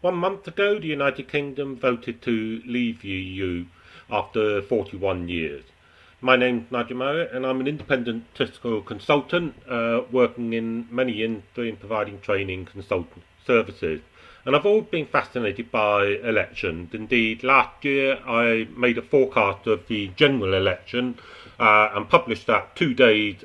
1 month ago, the United Kingdom voted to leave the EU after 41 years. My name's Nigel Marriott, and I'm an independent statistical consultant working in many industry and providing training consultant services. And I've always been fascinated by elections. Indeed, last year I made a forecast of the general election and published that 2 days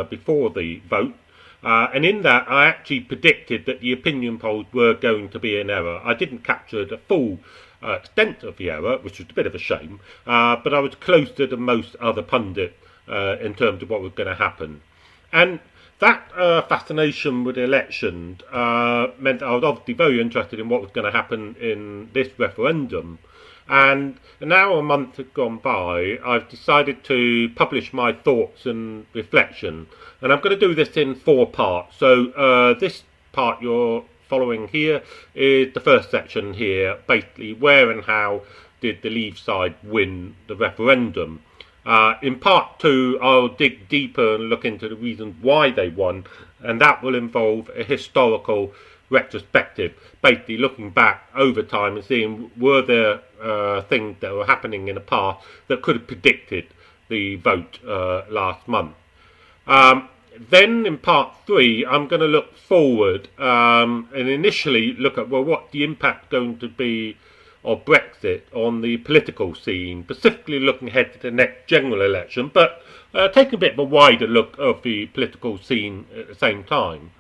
before the vote. And in that, I actually predicted that the opinion polls were going to be in error. I didn't capture the full extent of the error, which was a bit of a shame, but I was closer than most other pundits in terms of what was going to happen. And that fascination with elections meant I was obviously very interested in what was going to happen in this referendum. And now a month has gone by, I've decided to publish my thoughts and reflection. And I'm going to do this in 4 parts. So this part you're following here is the first section here, basically where and how did the Leave side win the referendum. In part 2, I'll dig deeper and look into the reasons why they won, and that will involve a historical retrospective, basically looking back over time and seeing were there things that were happening in the past that could have predicted the vote last month. Then in part 3, I'm going to look forward and initially look at, well, what the impact going to be of Brexit on the political scene, specifically looking ahead to the next general election, but taking a bit of a wider look of the political scene at the same time.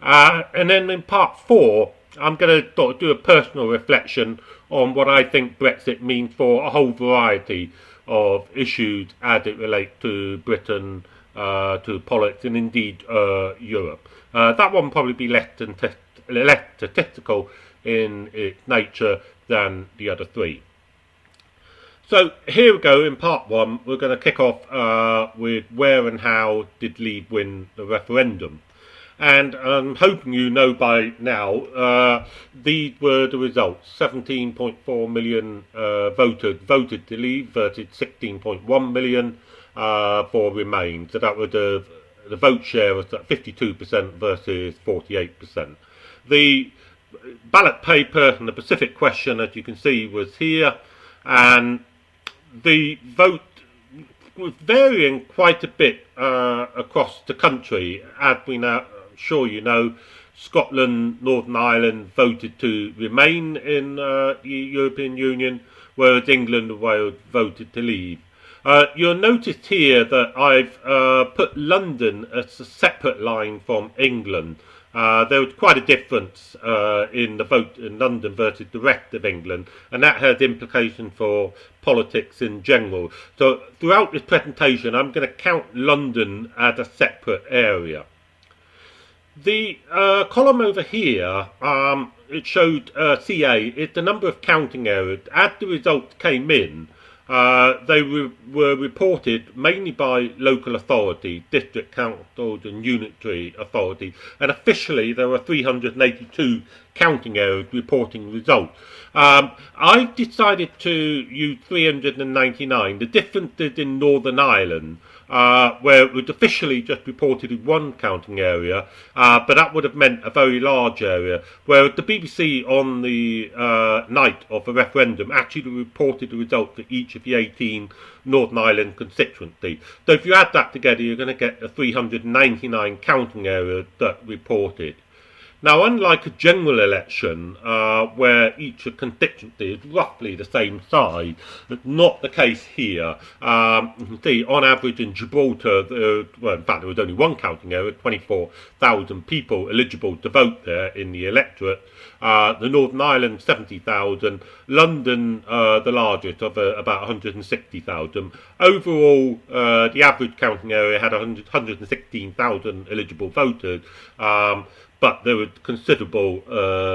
And then in part 4, I'm going to do a personal reflection on what I think Brexit means for a whole variety of issues as it relates to Britain, to politics, and indeed Europe. That one will probably be less statistical in its nature than the other 3. So here we go. In part 1, we're going to kick off with where and how did Leave win the referendum. And I'm hoping you know by now, these were the results. 17.4 million voters voted to leave versus 16.1 million for Remain. So that was the vote share was at 52% versus 48%. The ballot paper and the Pacific question, as you can see, was here. And the vote was varying quite a bit across the country. As we now sure you know, Scotland, Northern Ireland voted to remain in the European Union, whereas England and Wales voted to leave. You'll notice here that I've put London as a separate line from England. There was quite a difference in the vote in London versus the rest of England, and that has implications for politics in general. So throughout this presentation, I'm going to count London as a separate area. The column over here, it showed CA, is the number of counting errors. As the results came in, they were reported mainly by local authorities, district councils and unitary authorities, and officially there were 382 counting errors reporting results. I decided to use 399. The difference is in Northern Ireland, where it was officially just reported in one counting area, but that would have meant a very large area, whereas the BBC on the night of the referendum actually reported the results for each of the 18 Northern Ireland constituencies. So if you add that together, you're going to get the 399 counting areas that reported. Now, unlike a general election, where each constituency is roughly the same size, that's not the case here. You can see, on average in Gibraltar, well, in fact, there was only one counting area, 24,000 people eligible to vote there in the electorate. The Northern Ireland, 70,000. London, the largest, of about 160,000. Overall, the average counting area had 116,000 eligible voters. But there was considerable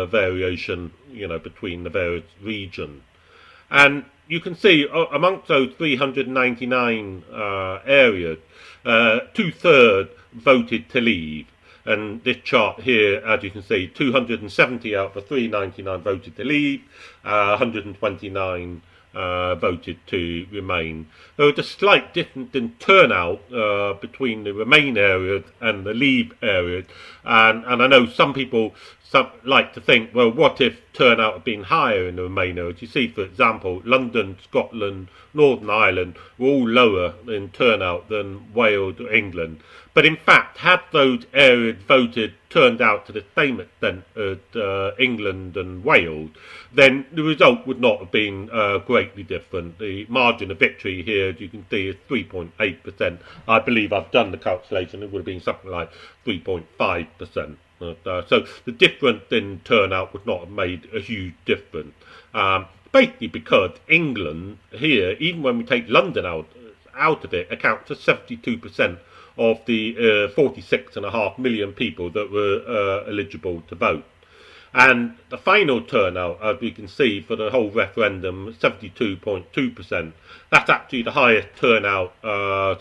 variation, between the various regions. And you can see amongst those 399 areas, 2/3 voted to leave. And this chart here, as you can see, 270 out of the 399 voted to leave, 129 voted to remain. There was a slight difference in turnout between the remain areas and the leave areas, and I know some people like to think, well, what if turnout had been higher in the Remain areas? You see, for example, London, Scotland, Northern Ireland were all lower in turnout than Wales or England. But in fact, had those areas turned out to the same extent as England and Wales, then the result would not have been greatly different. The margin of victory here, as you can see, is 3.8%. I believe I've done the calculation. It would have been something like 3.5%. So the difference in turnout would not have made a huge difference. Basically because England here, even when we take London out of it, accounts for 72% of the 46.5 million people that were eligible to vote. And the final turnout, as we can see, for the whole referendum, 72.2%. That's actually the highest turnout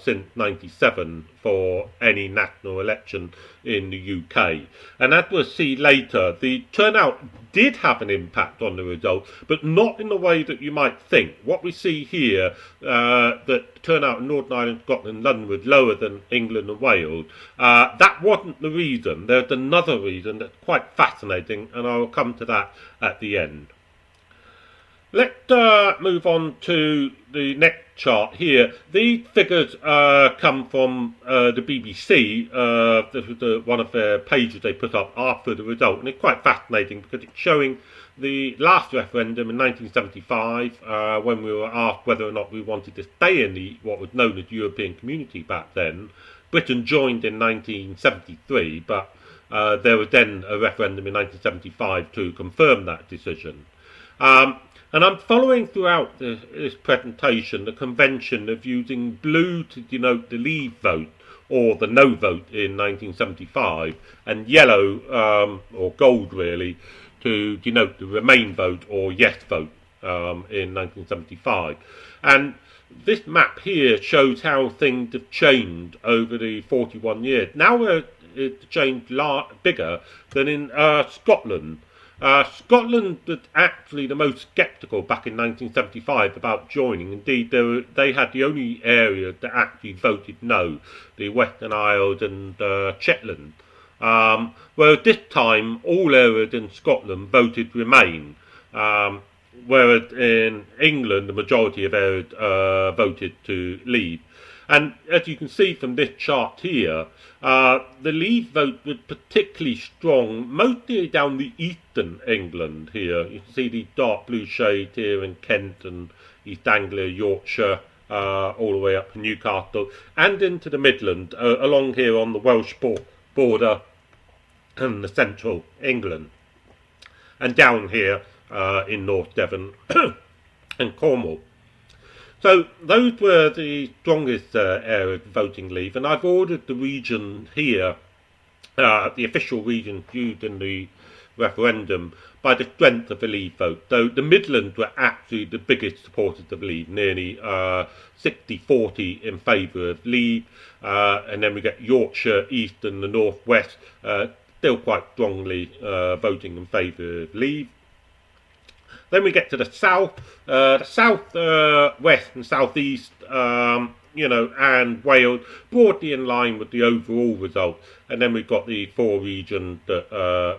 since '97 for any national election in the UK. And as we'll see later, the turnout did have an impact on the result, but not in the way that you might think. What we see here, that turnout in Northern Ireland, Scotland and London was lower than England and Wales, that wasn't the reason. There's another reason that's quite fascinating, and I will come to that at the end. Let's move on to the next chart here. These figures come from the BBC. This was one of their pages they put up after the result, and it's quite fascinating because it's showing the last referendum in 1975, when we were asked whether or not we wanted to stay in what was known as European Community back then. Britain joined in 1973, but there was then a referendum in 1975 to confirm that decision. And I'm following throughout this presentation the convention of using blue to denote the leave vote or the no vote in 1975, and yellow, or gold really, to denote the remain vote or yes vote in 1975. And this map here shows how things have changed over the 41 years. Now it's changed bigger than in Scotland. Scotland was actually the most sceptical back in 1975 about joining. Indeed, they had the only area that actually voted no, the Western Isles and Shetland. Whereas this time, all areas in Scotland voted remain. Whereas in England, the majority of areas voted to leave. And as you can see from this chart here, the leave vote was particularly strong, mostly down the eastern England here. You can see the dark blue shade here in Kent and East Anglia, Yorkshire, all the way up to Newcastle, and into the Midlands, along here on the Welsh border and the central England. And down here in North Devon and Cornwall. So those were the strongest areas of voting leave, and I've ordered the region here, the official region used in the referendum, by the strength of the leave vote. Though the Midlands were actually the biggest supporters of leave, nearly 60-40 in favour of leave, and then we get Yorkshire, East and the North West still quite strongly voting in favour of leave. Then we get to the south, west and southeast, and Wales, broadly in line with the overall result. And then we've got the four regions that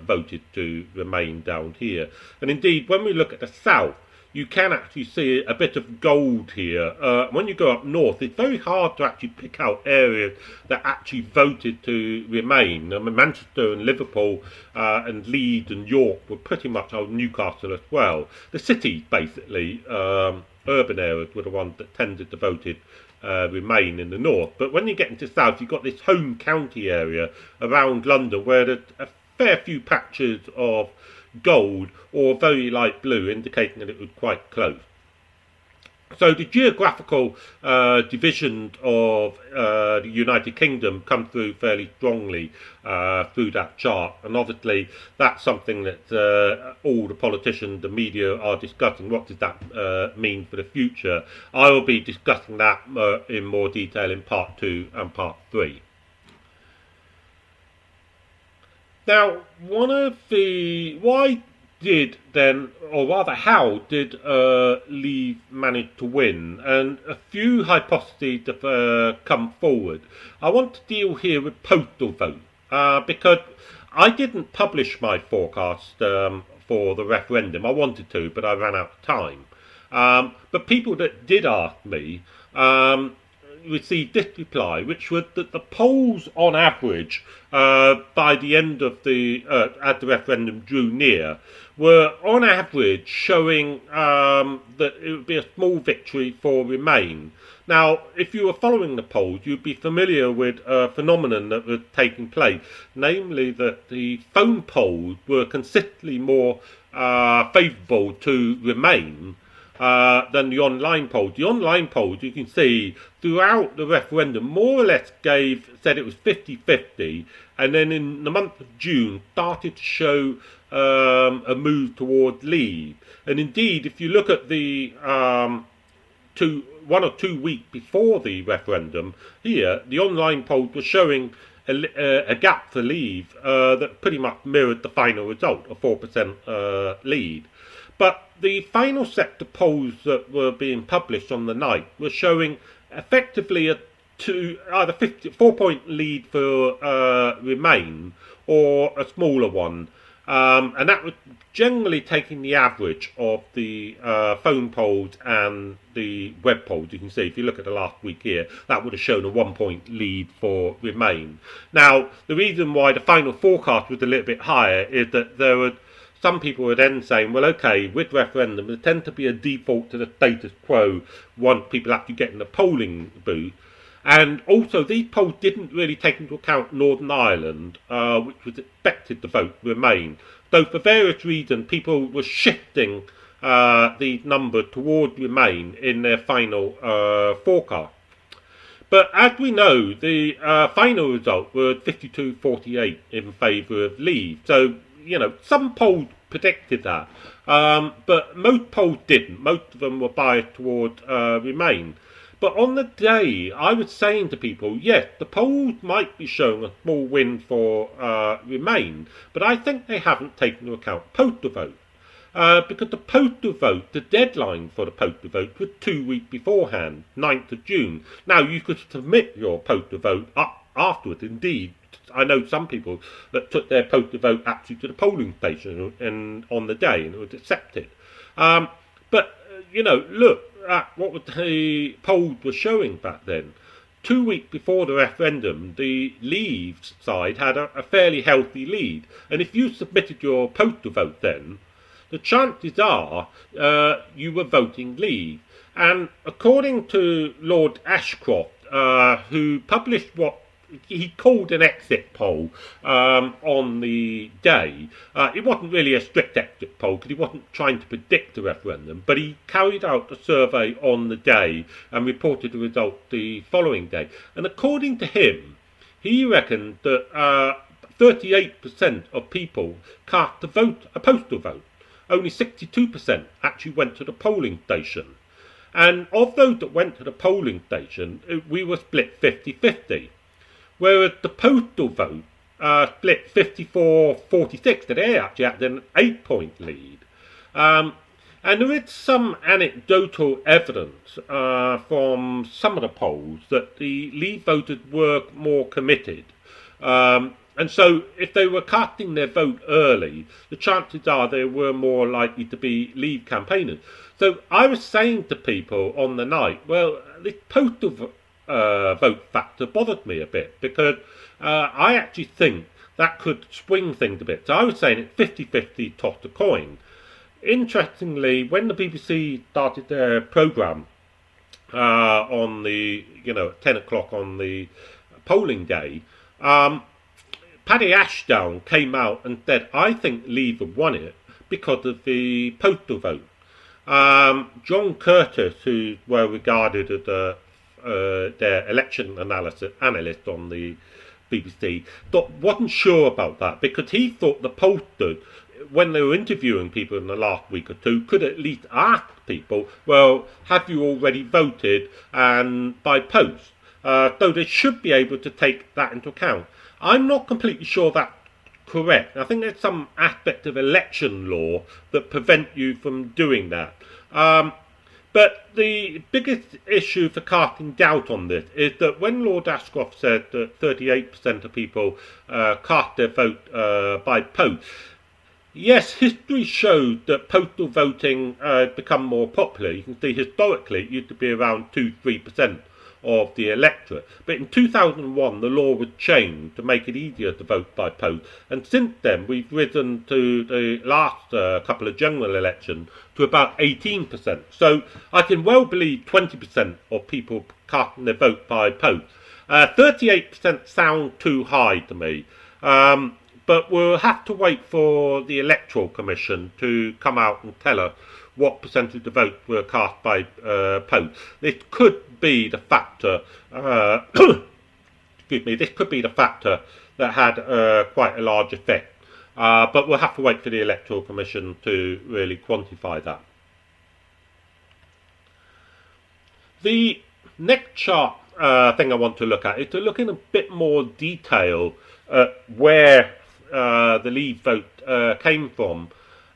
voted to remain down here. And indeed, when we look at the south, you can actually see a bit of gold here. When you go up north, it's very hard to actually pick out areas that actually voted to remain. Manchester and Liverpool and Leeds and York were pretty much, Newcastle as well. The cities, basically, urban areas, were the ones that tended to voted remain in the north. But when you get into the south, you've got this home county area around London where there's a fair few patches of gold or very light blue, indicating that it was quite close. So the geographical division of the United Kingdom come through fairly strongly through that chart, and obviously that's something that all the politicians, the media are discussing. What does that mean for the future? I will be discussing that in more detail in part 2 and part 3. Now, how did Leave manage to win? And a few hypotheses have come forward. I want to deal here with postal vote, because I didn't publish my forecast for the referendum. I wanted to, but I ran out of time. But people that did ask me received this reply, which was that the polls on average by the end of as the referendum drew near were on average showing that it would be a small victory for Remain. Now, if you were following the polls, you'd be familiar with a phenomenon that was taking place, namely that the phone polls were consistently more favourable to Remain than the online polls. The online polls, you can see, throughout the referendum, more or less said it was 50-50, and then in the month of June started to show a move towards Leave. And indeed, if you look at the 1 or 2 weeks before the referendum, here, the online polls were showing a gap for Leave that pretty much mirrored the final result, a 4% lead. But the final set of polls that were being published on the night were showing effectively either 4-point lead for Remain or a smaller one. And that was generally taking the average of the phone polls and the web polls. You can see, if you look at the last week here, that would have shown a 1-point lead for Remain. Now, the reason why the final forecast was a little bit higher is that there were some people were then saying, well, okay, with referendum, there tends to be a default to the status quo once people actually get in the polling booth. And also, these polls didn't really take into account Northern Ireland, which was expected to vote Remain. Though for various reasons, people were shifting these numbers towards Remain in their final forecast. But as we know, the final result was 52-48 in favour of Leave. So, some polls predicted that, but most polls didn't. Most of them were biased towards Remain. But on the day, I was saying to people, yes, the polls might be showing a small win for Remain, but I think they haven't taken into account postal vote. Because the postal vote, the deadline for the postal vote was 2 weeks beforehand, 9th of June. Now, you could submit your postal vote up afterwards. Indeed, I know some people that took their postal vote actually to the polling station and on the day, and it was accepted. But look at what the polls were showing back then. 2 weeks before the referendum, the Leave side had a fairly healthy lead. And if you submitted your postal vote then, the chances are you were voting Leave. And according to Lord Ashcroft, who published what he called an exit poll on the day, it wasn't really a strict exit poll because he wasn't trying to predict the referendum, but he carried out a survey on the day and reported the result the following day. And according to him, he reckoned that 38% of people cast a postal vote. Only 62% actually went to the polling station. And of those that went to the polling station, we were split 50-50. Whereas the postal vote split 54-46, that they actually had an 8-point lead. And there is some anecdotal evidence from some of the polls that the Leave voters were more committed. And so if they were casting their vote early, the chances are they were more likely to be Leave campaigners. So I was saying to people on the night, well, this postal vote factor bothered me a bit because I actually think that could swing things a bit. So I was saying it's 50-50 toss a coin. Interestingly, when the BBC started their programme on the, at 10 o'clock on the polling day, Paddy Ashdown came out and said, I think Leave have won it because of the postal vote. John Curtis, who's well regarded as their election analyst on the BBC, wasn't sure about that because he thought the pollsters, when they were interviewing people in the last week or two, could at least ask people, well, have you already voted and by post? So they should be able to take that into account. I'm not completely sure that's correct. I think there's some aspect of election law that prevent you from doing that. But the biggest issue for casting doubt on this is that when Lord Ashcroft said that 38% of people cast their vote by post, yes, history showed that postal voting had become more popular. You can see historically it used to be around 2-3% of the electorate. But in 2001 the law was changed to make it easier to vote by post. And since then we've risen to the last couple of general elections to about 18%. So I can well believe 20% of people casting their vote by post. 38% sound too high to me. But we'll have to wait for the Electoral Commission to come out and tell us what percentage of the votes were cast by post. This could be the factor. Excuse me. This could be the factor that had quite a large effect. But we'll have to wait for the Electoral Commission to really quantify that. The next chart thing I want to look at is to look in a bit more detail at where the Leave vote came from,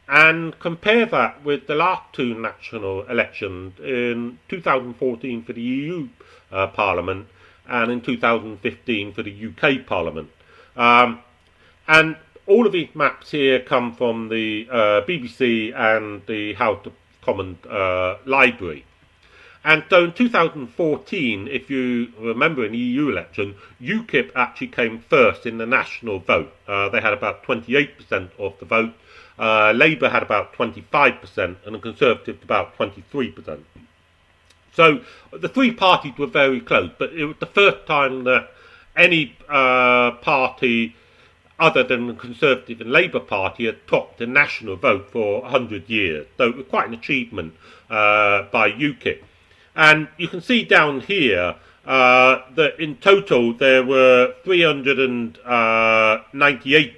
and compare that with the last two national elections in 2014 for the EU Parliament and in 2015 for the UK Parliament. And all of these maps here come from the BBC and the House of Commons Library. And so in 2014, if you remember in the EU election, UKIP actually came first in the national vote. They had about 28% of the vote. Labour had about 25% and the Conservatives about 23%. So the three parties were very close, but it was the first time that any party other than the Conservative and Labour Party had topped the national vote for 100 years. So it was quite an achievement by UKIP. And you can see down here that in total there were 398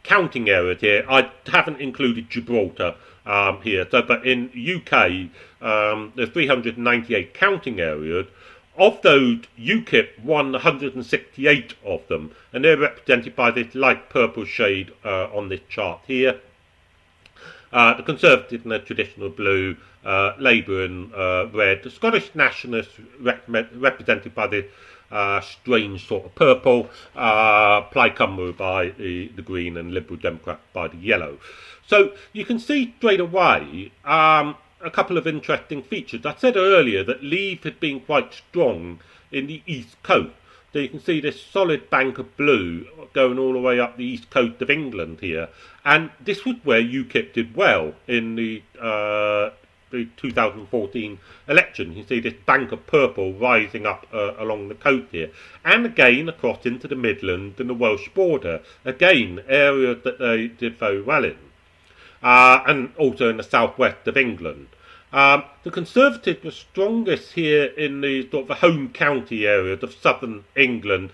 counting areas here. I haven't included Gibraltar here, so, but in UK there's 398 counting areas. Of those, UKIP won 168 of them, and they're represented by this light purple shade on this chart here. The Conservatives in the traditional blue, Labour in red, the Scottish Nationalists represented by the strange sort of purple, Plaid Cymru by the green, and Liberal Democrats by the yellow. So you can see straight away a couple of interesting features. I said earlier that Leave had been quite strong in the East Coast. So you can see this solid bank of blue going all the way up the east coast of England here. And this was where UKIP did well in the 2014 election. You can see this bank of purple rising up along the coast here. And again across into the Midlands and the Welsh border. Again, areas that they did very well in. And also in the southwest of England. The Conservatives were strongest here in the sort of the home county areas of southern England,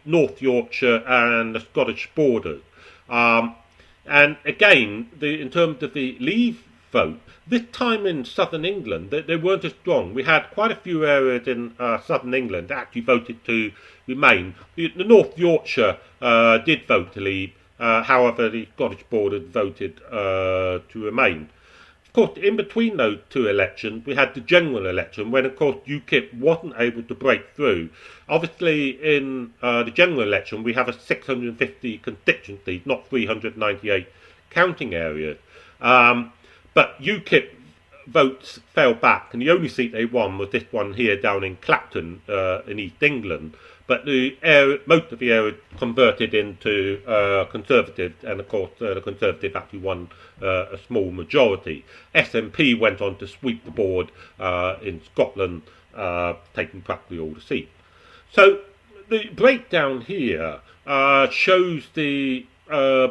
North Yorkshire and the Scottish borders. And again, in terms of the Leave vote, this time in southern England, they weren't as strong. We had quite a few areas in southern England that actually voted to remain. The North Yorkshire did vote to leave, however, the Scottish borders voted to remain. Of course, in between those two elections, we had the general election when, of course, UKIP wasn't able to break through. Obviously, in the general election, we have a 650 constituencies, not 398 counting areas. But UKIP votes fell back, and the only seat they won was this one here down in Clapton in East England. But the area, most of the area converted into Conservatives, and of course the Conservatives actually won a small majority. SNP went on to sweep the board in Scotland, taking practically all the seats. So the breakdown here shows the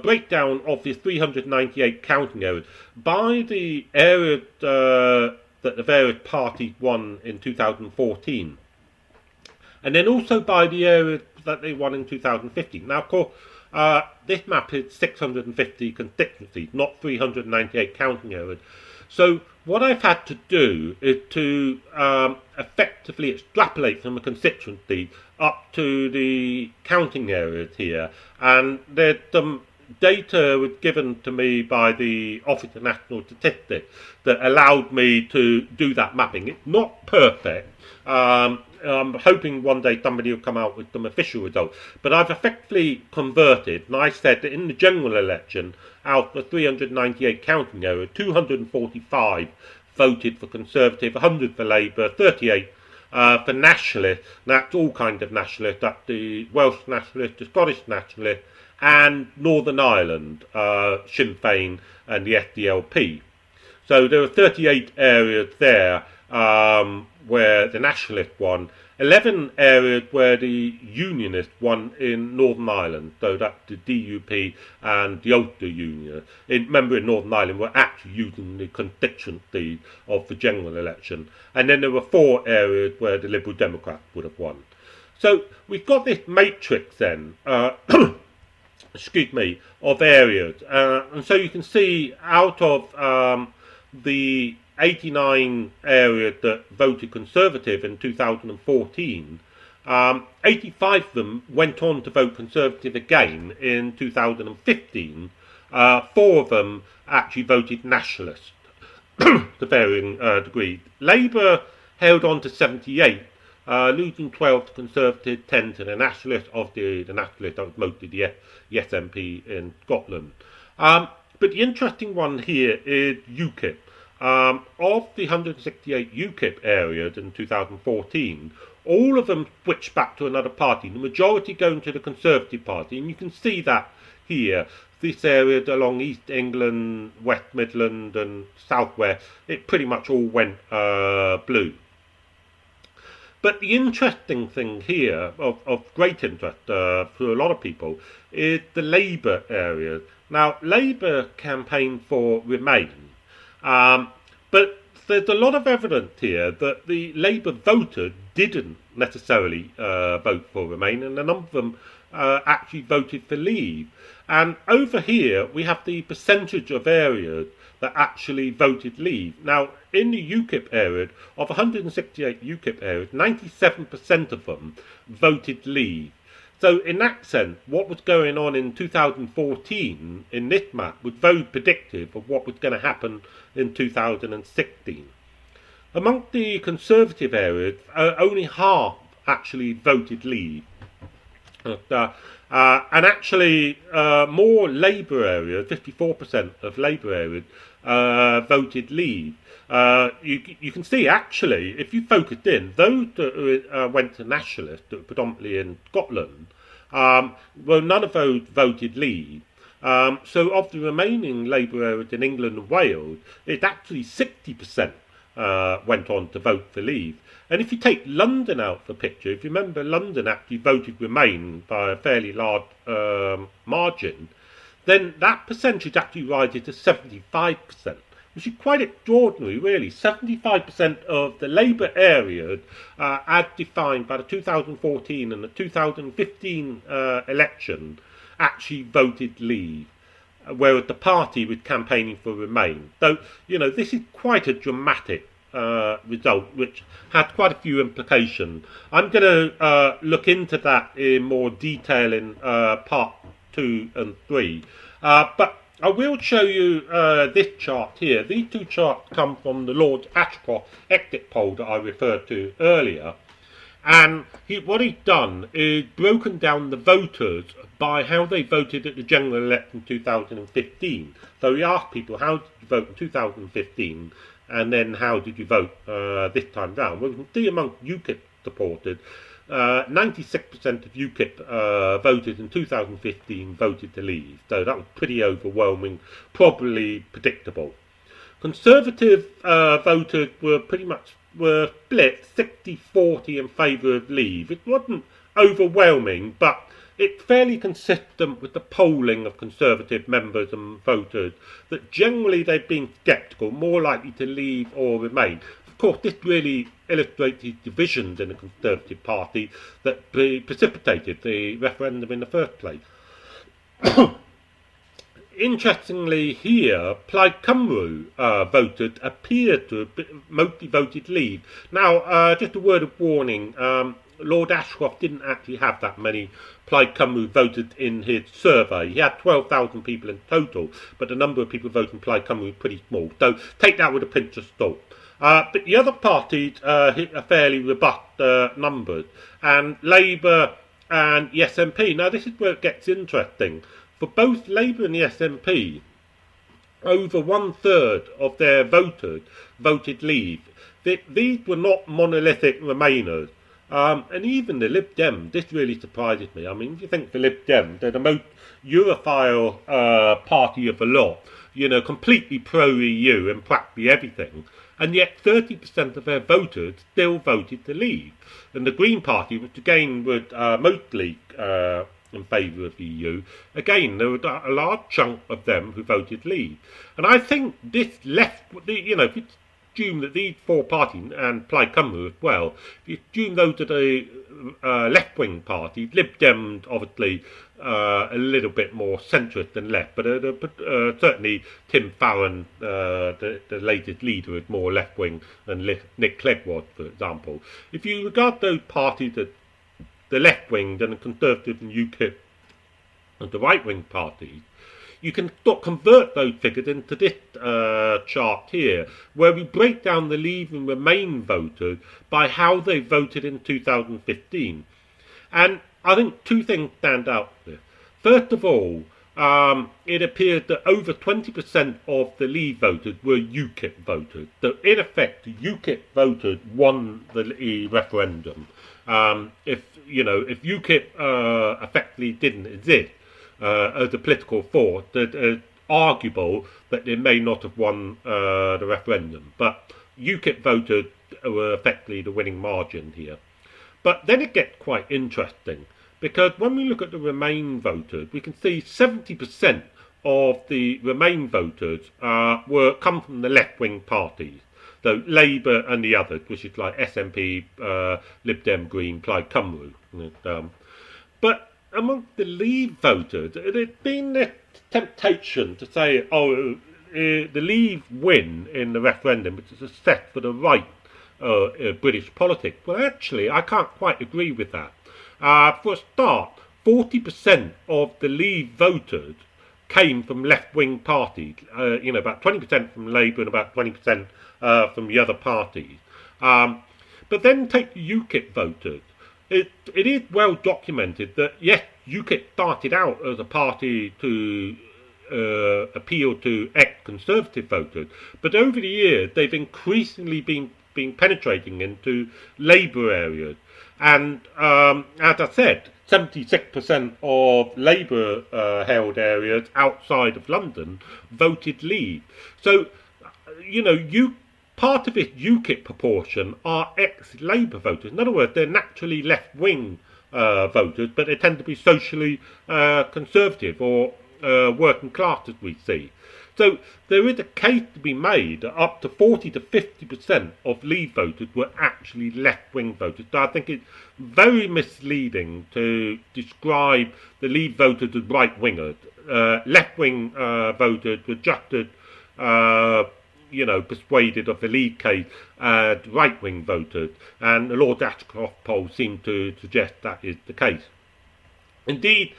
breakdown of the 398 counting areas by the areas that the various parties won in 2014. And then also by the areas that they won in 2015. Now, of course, this map is 650 constituencies, not 398 counting areas. So what I've had to do is to effectively extrapolate from the constituency up to the counting areas here. And there's some data was given to me by the Office of National Statistics that allowed me to do that mapping. It's not perfect. I'm hoping one day somebody will come out with some official results. But I've effectively converted, and I said that in the general election, out of 398 counting areas, 245 voted for Conservative, 100 for Labour, 38 for Nationalist. That's all kinds of Nationalists. That's the Welsh Nationalist, the Scottish Nationalist, and Northern Ireland, Sinn Féin and the SDLP. So there are 38 areas there where the Nationalist won, 11 areas where the Unionists won in Northern Ireland. So that's the DUP and the Ulster Union. Remember, in Northern Ireland, we're actually using the constituency of the general election. And then there were 4 areas where the Liberal Democrats would have won. So we've got this matrix then, excuse me, of areas. And so you can see out of the 89 areas that voted Conservative in 2014, 85 of them went on to vote Conservative again in 2015. 4 of them actually voted Nationalist to varying degrees. Labour held on to 78, losing 12 to Conservative, 10 to the Nationalist. Obviously, the Nationalist, that was mostly the SNP in Scotland. But the interesting one here is UKIP. Of the 168 UKIP areas in 2014, all of them switched back to another party, the majority going to the Conservative Party, and you can see that here. This area along East England, West Midland and South West, it pretty much all went blue. But the interesting thing here, of great interest for a lot of people, is the Labour areas. Now, Labour campaigned for Remain. But there's a lot of evidence here that the Labour voters didn't necessarily vote for Remain, and a number of them actually voted for Leave. And over here, we have the percentage of areas that actually voted Leave. Now, in the UKIP area, of 168 UKIP areas, 97% of them voted Leave. So in that sense, what was going on in 2014 in this map was very predictive of what was going to happen in 2016. Among the Conservative areas, only half actually voted Leave. And actually, more Labour areas, 54% of Labour areas, voted Leave. You can see, actually, if you focused in, those that went to Nationalist, that were predominantly in Scotland, well, none of those voted Leave. So of the remaining Labour areas in England and Wales, it's actually 60% went on to vote for Leave. And if you take London out of the picture, if you remember, London actually voted Remain by a fairly large margin, then that percentage actually rises to 75%, which is quite extraordinary, really. 75% of the Labour areas, as defined by the 2014 and the 2015 election, actually voted Leave, whereas the party was campaigning for Remain. So, this is quite a dramatic result, which had quite a few implications. I'm going to look into that in more detail in part 2 and 3. But I will show you this chart here. These 2 charts come from the Lord Ashcroft exit poll that I referred to earlier. And what he's done is broken down the voters by how they voted at the general election 2015. So he asked people, how did you vote in 2015? And then how did you vote this time round? Well, you can see among UKIP supporters, 96% of UKIP voted in 2015 voted to Leave. So that was pretty overwhelming, probably predictable. Conservative voters were split 60-40 in favour of Leave. It wasn't overwhelming, but it's fairly consistent with the polling of Conservative members and voters that generally they've been sceptical, more likely to Leave or Remain. Of course, this really illustrates the divisions in the Conservative Party that precipitated the referendum in the first place. Interestingly here, Plaid Cymru voters appear to have mostly voted Leave. Now, just a word of warning, Lord Ashcroft didn't actually have that many Plaid Cymru voted in his survey. He had 12,000 people in total, but the number of people voting Plaid Cymru is pretty small. So take that with a pinch of salt. But the other parties hit a fairly robust numbers, and Labour and the SNP. Now this is where it gets interesting. For both Labour and the SNP, over 1/3 of their voters voted Leave. These were not monolithic Remainers. And even the Lib Dem, this really surprises me. I mean, if you think the Lib Dem, they're the most Europhile party of the lot, completely pro-EU in practically everything. And yet 30% of their voters still voted to Leave. And the Green Party, which again was mostly in favour of the EU, again, there was a large chunk of them who voted Leave. And I think this left, if you assume that these four parties, and Plaid Cymru as well, if you assume those are the left-wing parties, Lib Dems obviously a little bit more centrist than left, but certainly Tim Farron, the latest leader, is more left-wing than Nick Clegg was, for example. If you regard those parties as the left-wing, then the Conservatives and UKIP as the right-wing parties, you can convert those figures into this chart here, where we break down the Leave and Remain voters by how they voted in 2015. And I think two things stand out there. First of all, it appears that over 20% of the Leave voters were UKIP voters. So in effect, UKIP voters won the referendum. If UKIP effectively didn't exist as a political force, it's arguable that they may not have won the referendum. But UKIP voters were effectively the winning margin here. But then it gets quite interesting, because when we look at the Remain voters, we can see 70% of the Remain voters come from the left-wing parties. So Labour and the others, which is like SNP, Lib Dem, Green, Plaid Cymru. But among the Leave voters, there's been this temptation to say, the Leave win in the referendum, which is a set for the right British politics. Well, actually, I can't quite agree with that. For a start, 40% of the Leave voters came from left-wing parties. About 20% from Labour and about 20% from the other parties. But then take the UKIP voters. It is well documented that, yes, UKIP started out as a party to appeal to ex-Conservative voters, but over the years they've increasingly been penetrating into Labour areas. And as I said, 76% of Labour-held areas outside of London voted Leave. So, part of this UKIP proportion are ex-Labour voters. In other words, they're naturally left-wing voters, but they tend to be socially conservative or working class, as we see. So there is a case to be made that up to 40 to 50% of Leave voters were actually left-wing voters. So I think it's very misleading to describe the Leave voters as right-wingers. Left-wing voters were just as persuaded of the Leave case as right-wing voters, and the Lord Ashcroft poll seemed to suggest that is the case. Indeed,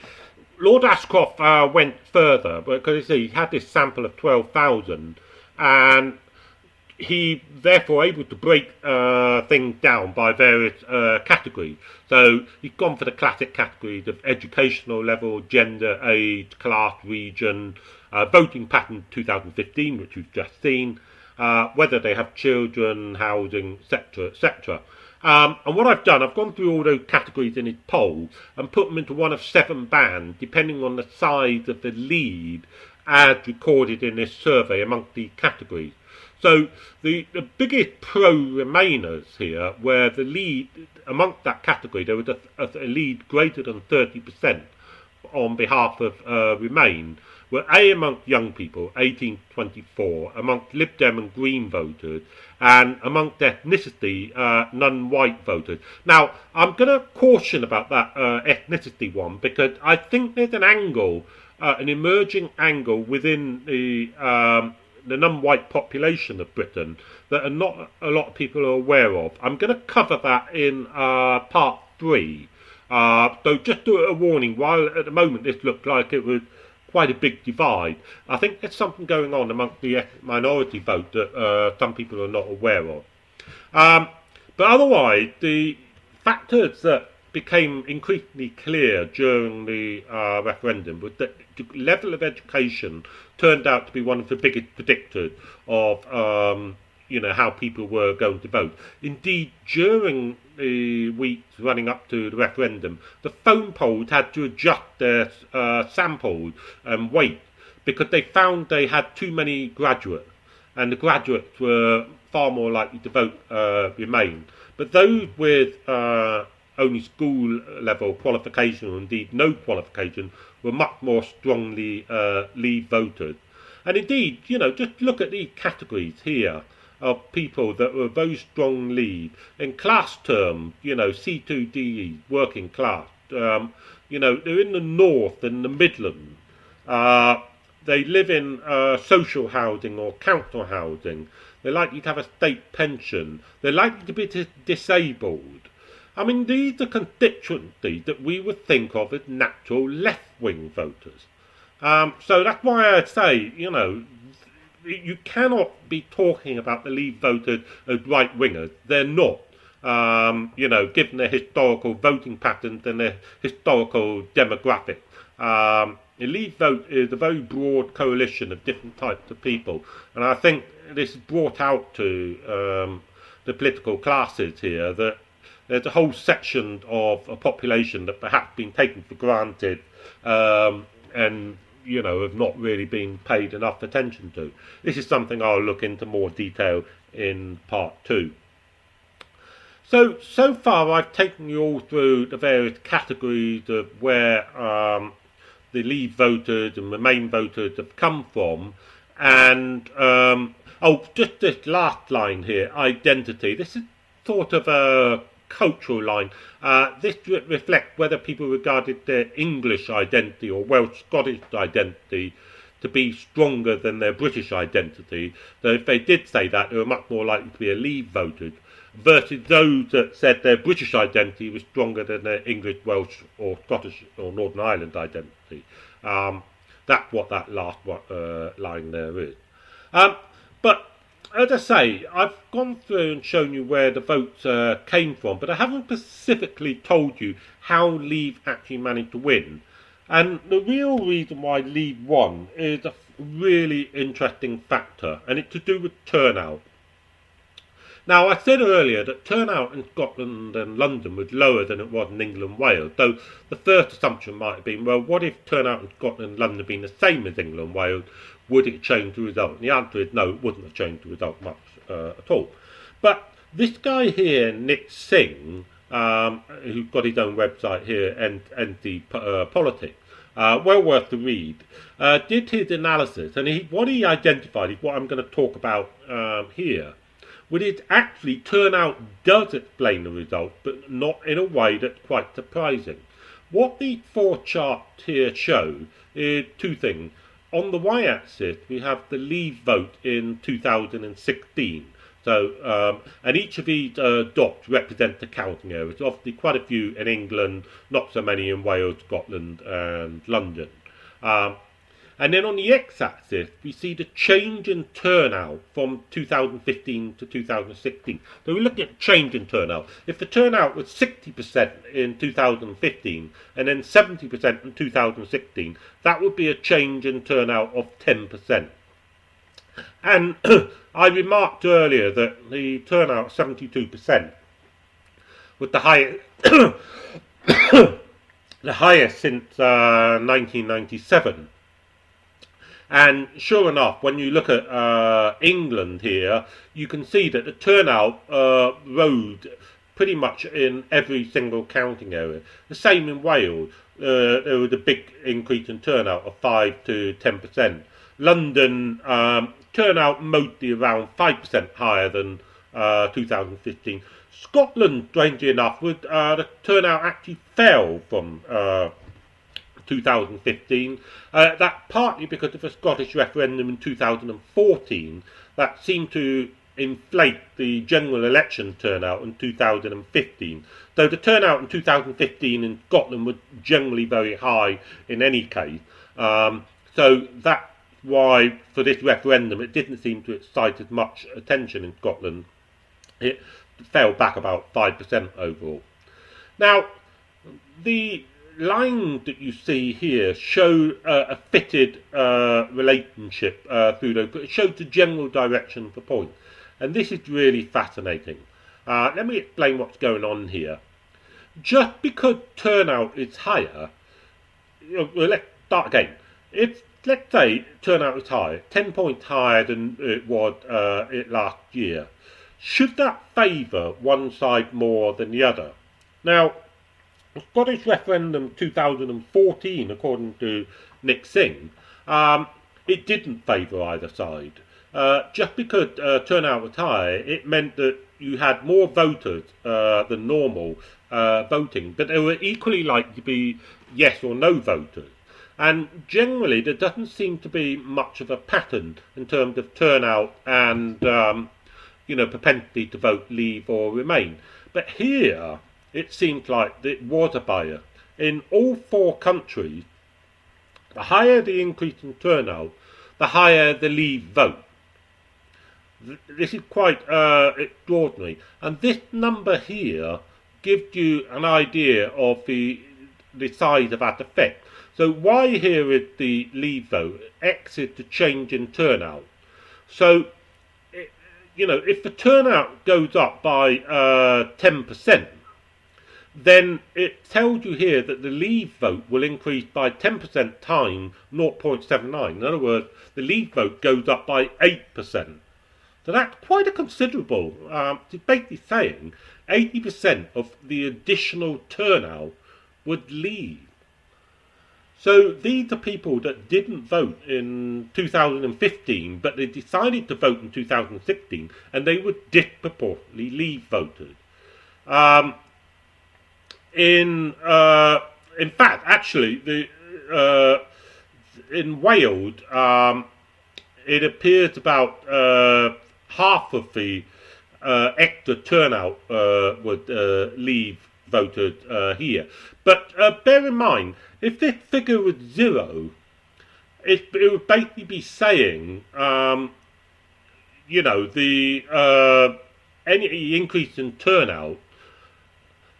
Lord Ashcroft went further, because he had this sample of 12,000, and he therefore able to break things down by various categories. So he's gone for the classic categories of educational level, gender, age, class, region, voting pattern 2015, which we've just seen, whether they have children, housing, etc., etc. And what I've done, I've gone through all those categories in his poll and put them into one of 7 bands, depending on the size of the lead as recorded in this survey amongst the categories. So the biggest pro-Remainers here, where the lead, amongst that category, there was a lead greater than 30% on behalf of Remain, were amongst young people, 18 to 24, amongst Lib Dem and Green voters, and amongst ethnicity, non-white voters. Now, I'm going to caution about that ethnicity one, because I think there's an angle, an emerging angle within the non-white population of Britain that not a lot of people are aware of. I'm going to cover that in part 3. So just a warning, while at the moment this looked like it was quite a big divide, I think there's something going on amongst the minority vote that some people are not aware of. But otherwise, the factors that became increasingly clear during the referendum was that the level of education turned out to be one of the biggest predictors of how people were going to vote. Indeed, during the weeks running up to the referendum, the phone polls had to adjust their samples and weight because they found they had too many graduates, and the graduates were far more likely to vote Remain. But those with only school level qualification, or indeed no qualification, were much more strongly Leave voters. And indeed, just look at these categories here of people that were very strong Leave. In class terms, C2DE, working class, they're in the north and the Midlands. They live in social housing or council housing. They're likely to have a state pension. They're likely to be disabled. I mean, these are constituencies that we would think of as natural left-wing voters. So that's why I say, you cannot be talking about the Leave voters as right-wingers. They're not. Given their historical voting patterns and their historical demographic. The Leave vote is a very broad coalition of different types of people, and I think this is brought out to the political classes here that there's a whole section of a population that perhaps been taken for granted and have not really been paid enough attention to. This is something I'll look into more detail in part 2. So far I've taken you all through the various categories of where the Leave voters and Remain voters have come from, and just this last line here, identity. This is sort of a cultural line. This reflects whether people regarded their English identity or Welsh-Scottish identity to be stronger than their British identity. So if they did say that, they were much more likely to be a Leave voter, versus those that said their British identity was stronger than their English, Welsh or Scottish or Northern Ireland identity. That's what that last line there is. But as I say, I've gone through and shown you where the votes came from, but I haven't specifically told you how Leave actually managed to win. And the real reason why Leave won is a really interesting factor, and it's to do with turnout. Now, I said earlier that turnout in Scotland and London was lower than it was in England and Wales, so the first assumption might have been, well, what if turnout in Scotland and London had been the same as England and Wales? Would it change the result? And the answer is no, it wouldn't have changed the result much at all. But this guy here, Nick Singh, who's got his own website here, and the Politics, well worth the read, did his analysis, and what he identified is what I'm going to talk about here. Well, it actually turnout does explain the result, but not in a way that's quite surprising. What these four charts here show is two things. On the y-axis, we have the Leave vote in 2016. So, and each of these dots represent the counting areas. Obviously, quite a few in England, not so many in Wales, Scotland, and London. And then on the x-axis, we see the change in turnout from 2015 to 2016. So we're looking at change in turnout. If the turnout was 60% in 2015 and then 70% in 2016, that would be a change in turnout of 10%. And I remarked earlier that the turnout, 72%, was the highest, the highest since 1997. And sure enough, when you look at England here, you can see that the turnout rose pretty much in every single counting area. The same in Wales. There was a big increase in turnout of 5 to 10%. London turnout mostly around 5% higher than 2015. Scotland, strangely enough, the turnout actually fell from 2015. That partly because of a Scottish referendum in 2014 that seemed to inflate the general election turnout in 2015. Though the turnout in 2015 in Scotland was generally very high in any case. So that's why for this referendum it didn't seem to excite as much attention in Scotland. It fell back about 5% overall. Now, the lines that you see here show a fitted relationship through those, but it shows the general direction of the point. And this is really fascinating. Let me explain what's going on here. Just because turnout is higher, let's start again. If, let's say, turnout is higher, 10 points higher than it was last year, should that favour one side more than the other? Now, the Scottish referendum 2014, according to Nick Singh, it didn't favour either side. Just because turnout was higher, it meant that you had more voters than normal voting, but there were equally likely to be yes or no voters. And generally, there doesn't seem to be much of a pattern in terms of turnout and propensity to vote Leave or Remain. But here, it seems like it was a bias. In all four countries, the higher the increase in turnout, the higher the Leave vote. This is quite extraordinary. And this number here gives you an idea of the size of that effect. So Y here is the Leave vote, X is the change in turnout. So, if the turnout goes up by 10%, then it tells you here that the Leave vote will increase by 10% times 0.79. In other words, the Leave vote goes up by 8%. So that's quite a considerable. It's basically saying 80% of the additional turnout would Leave. So these are people that didn't vote in 2015, but they decided to vote in 2016, and they were disproportionately Leave voters. In fact, actually, in Wales, it appears about half of the extra turnout would Leave voters here. But bear in mind, if this figure was 0, it would basically be saying, any increase in turnout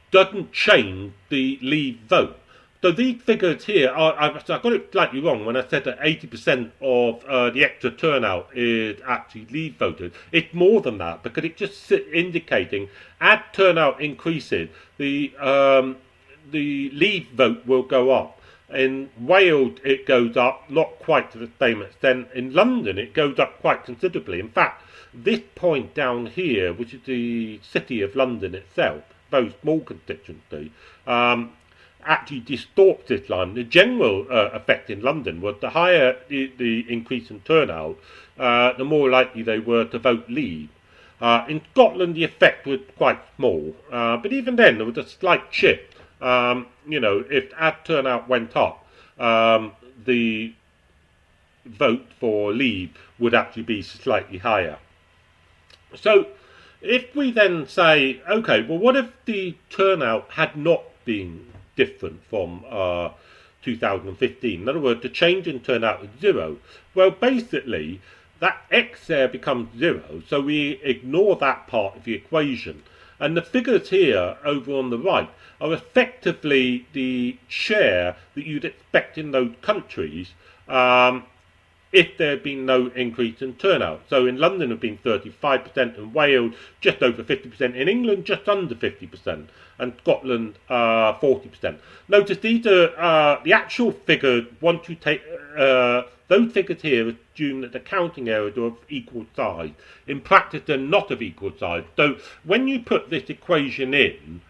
doesn't change the Leave vote. So these figures here, I got it slightly wrong when I said that 80% of the extra turnout is actually Leave voters. It's more than that, because it's just indicating as turnout increases, the Leave vote will go up. In Wales it goes up, not quite to the same extent. In London it goes up quite considerably. In fact, this point down here, which is the City of London itself, very small constituency, actually distorts this line. The general effect in London was the higher the increase in turnout, the more likely they were to vote Leave. In Scotland the effect was quite small, but even then there was a slight shift. If ad turnout went up, the vote for Leave would actually be slightly higher. So if we then say, okay, well, what if the turnout had not been different from 2015? In other words, the change in turnout is 0. Well, basically, that X there becomes 0, so we ignore that part of the equation. And the figures here over on the right are effectively the share that you'd expect in those countries if there had been no increase in turnout. So in London it had been 35%, in Wales just over 50%, in England just under 50%, and Scotland 40%. Notice these are the actual figures. Once you take those figures here, assume that the counting errors are of equal size. In practice they're not of equal size. So when you put this equation in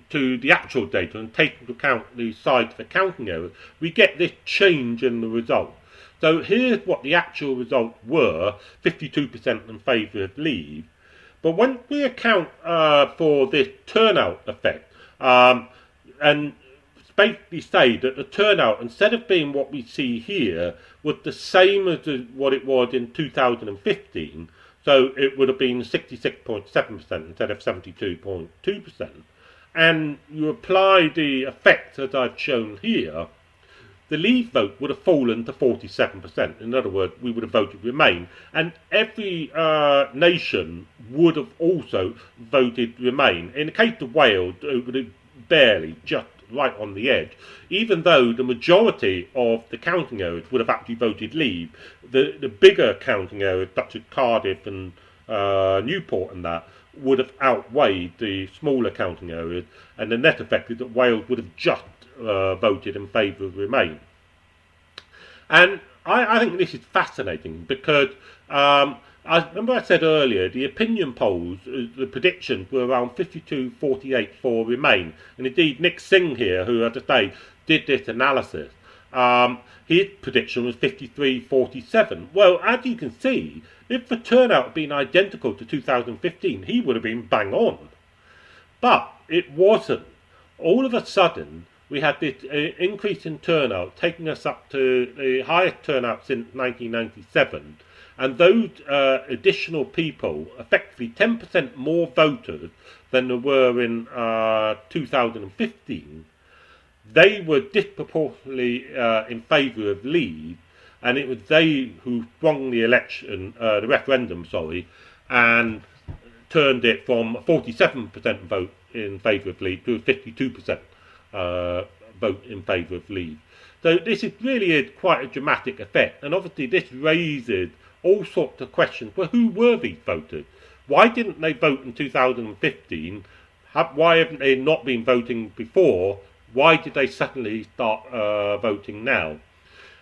to the actual data and take into account the size of the counting errors, we get this change in the result. So here's what the actual results were, 52% in favour of Leave. But when we account for this turnout effect, and basically say that the turnout, instead of being what we see here, was the same as what it was in 2015, So it would have been 66.7% instead of 72.2%. And you apply the effect that I've shown here, the Leave vote would have fallen to 47%. In other words, we would have voted Remain. And every nation would have also voted Remain. In the case of Wales, it would have barely, just right on the edge. Even though the majority of the counting areas would have actually voted Leave, the bigger counting areas, such as Cardiff and Newport and that, would have outweighed the smaller counting areas, and the net effect is that Wales would have just voted in favour of Remain. And I think this is fascinating because I remember I said earlier the opinion polls, the predictions were around 52-48 for Remain, and indeed Nick Singh here, who as I say did this analysis, his prediction was 53-47. Well, as you can see, if the turnout had been identical to 2015, he would have been bang on. But it wasn't. All of a sudden, we had this increase in turnout, taking us up to the highest turnout since 1997. And those additional people, effectively 10% more voters than there were in 2015, they were disproportionately in favour of Leave, and it was they who sprung the referendum, and turned it from 47% vote in favour of Leave to 52% vote in favour of Leave. So this really is quite a dramatic effect, and obviously this raises all sorts of questions. Well, who were these voters? Why didn't they vote in 2015? Why haven't they not been voting before? Why did they suddenly start voting now?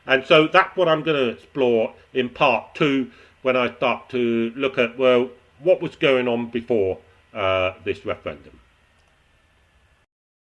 And so that's what I'm going to explore in part 2 when I start to look at, well, what was going on before this referendum.